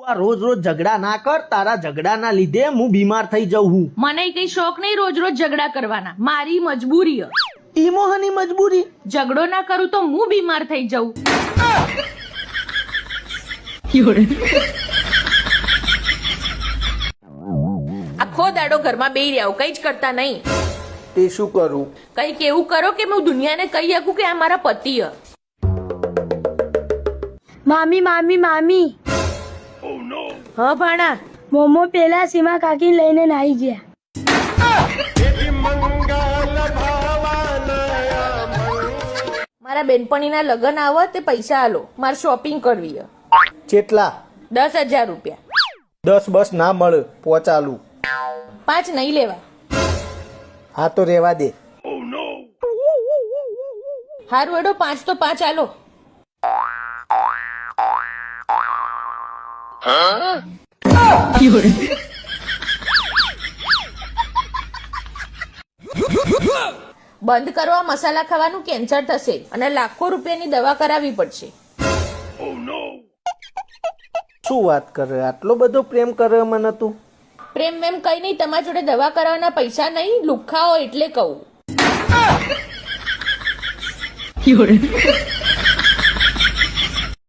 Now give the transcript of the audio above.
આ રોજ રોજ ઝઘડા ના કર, તારા ઝઘડાના લીધે હું બીમાર થઈ જાઉં હું. મને કઈ શોખ નહીં રોજ રોજ ઝઘડા કરવાના, મારી મજબૂરી હ. ઈમોહની મજબૂરી? ઝઘડો ના કરું તો હું બીમાર થઈ જાઉં. આખો દાડો ઘરમાં બેહી રહ્યા, કઈ જ કરતા નહીં. તે શું કરું? કઈક એવું કરો કે હું દુનિયાને કહી શકું કે આ મારા પતિ હ. મામી મામી મામી હ ભાણા, મોમો પેલા સીમા કાકી લઈને નાઈ ગયા. મારા બેનપણીના લગ્ન આવે તે પૈસા આલો, મારે શોપિંગ કરવી હ. કેટલા? 10,000 રૂપિયા. 10 બસ ના મળે, પહોંચાલું. 5 નહીં લેવા. હા તો રેવા દે. હારું હેડો, 5 તો 5 આલો. બંધ કરવા મસાલા ખાવાનું કેન્સર થશે અને લાખો રૂપિયાની દવા કરાવવી પડશે. શું વાત કરે? આટલો બધો પ્રેમ કરે મને તું? પ્રેમ મેમ કઈ નહીં, તમારા જોડે દવા કરાવવાના પૈસા નહીં, લુખ્ખા હો એટલે કહું.